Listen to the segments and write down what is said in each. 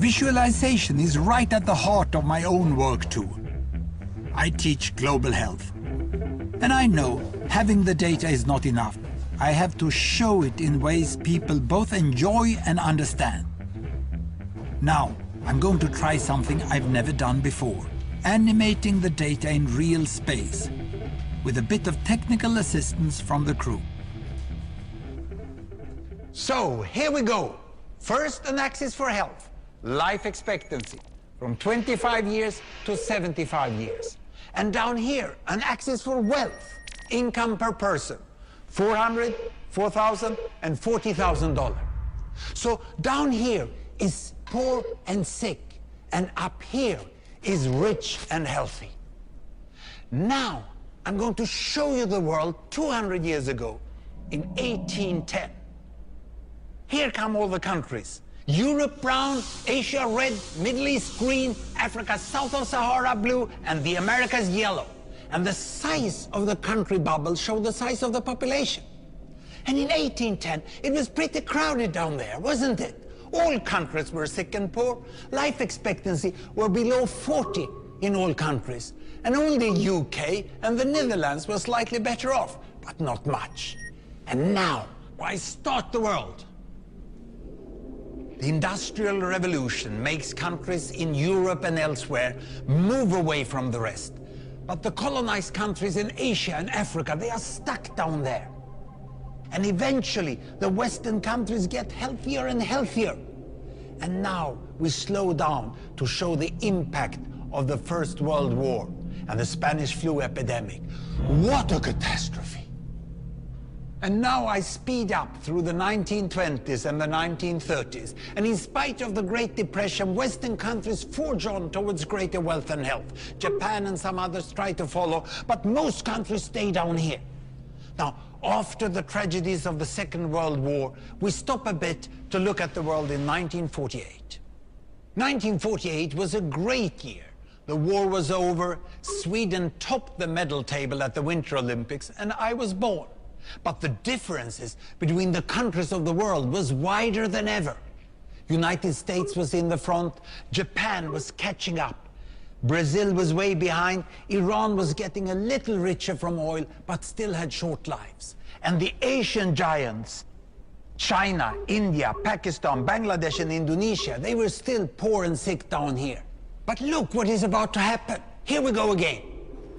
Visualization is right at the heart of my own work too. I teach global health. And I know having the data is not enough. I have to show it in ways people both enjoy and understand. Now, I'm going to try something I've never done before. Animating the data in real space, with a bit of technical assistance from the crew. So, here we go. First, an axis for health. Life expectancy, from 25 years to 75 years. And down here, an axis for wealth, income per person, $400, $4,000, and $40,000. So down here is poor and sick, and up here is rich and healthy. Now, I'm going to show you the world 200 years ago, in 1810. Here come all the countries. Europe brown, Asia red, Middle East green, Africa south of Sahara blue, and the Americas yellow. And the size of the country bubbles show the size of the population. And in 1810, it was pretty crowded down there, wasn't it? All countries were sick and poor. Life expectancy were below 40 in all countries. And only UK and the Netherlands were slightly better off, but not much. And now, why start the world? The Industrial Revolution makes countries in Europe and elsewhere move away from the rest. But the colonized countries in Asia and Africa, they are stuck down there. And eventually, the Western countries get healthier and healthier. And now we slow down to show the impact of the First World War and the Spanish flu epidemic. What a catastrophe! And now I speed up through the 1920s and the 1930s. And in spite of the Great Depression, Western countries forge on towards greater wealth and health. Japan and some others try to follow, but most countries stay down here. Now, after the tragedies of the Second World War, we stop a bit to look at the world in 1948. 1948 was a great year. The war was over, Sweden topped the medal table at the Winter Olympics, and I was born. But the differences between the countries of the world was wider than ever. United States was in the front, Japan was catching up. Brazil was way behind, Iran was getting a little richer from oil, but still had short lives. And the Asian giants, China, India, Pakistan, Bangladesh and Indonesia, they were still poor and sick down here. But look what is about to happen. Here we go again.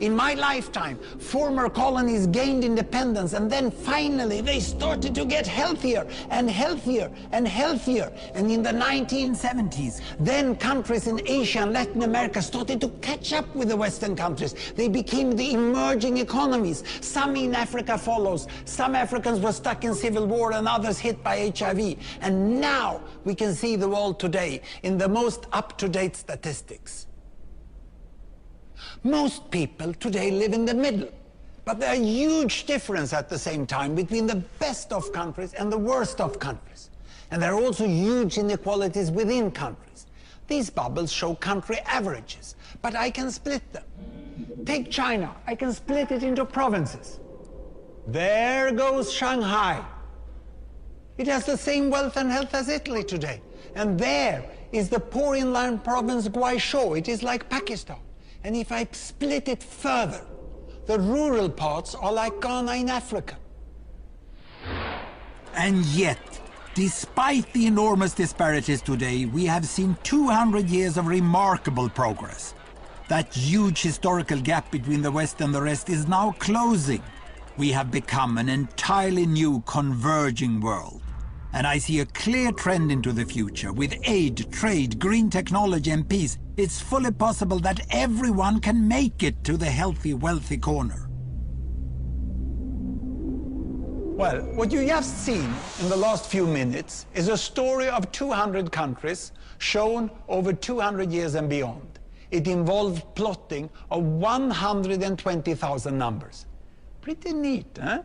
In my lifetime, former colonies gained independence, and then finally they started to get healthier and healthier and healthier. And in the 1970s, then countries in Asia and Latin America started to catch up with the Western countries. They became the emerging economies. Some in Africa follows. Some Africans were stuck in civil war and others hit by HIV. And now we can see the world today in the most up-to-date statistics. Most people today live in the middle, but there are huge differences at the same time between the best of countries and the worst of countries. And there are also huge inequalities within countries. These bubbles show country averages, but I can split them. Take China, I can split it into provinces. There goes Shanghai. It has the same wealth and health as Italy today. And there is the poor inland province Guizhou. It is like Pakistan. And if I split it further, the rural parts are like Ghana in Africa. And yet, despite the enormous disparities today, we have seen 200 years of remarkable progress. That huge historical gap between the West and the rest is now closing. We have become an entirely new converging world. And I see a clear trend into the future. With aid, trade, green technology and peace, it's fully possible that everyone can make it to the healthy, wealthy corner. Well, what you just seen in the last few minutes is a story of 200 countries shown over 200 years and beyond. It involved plotting of 120,000 numbers. Pretty neat, huh?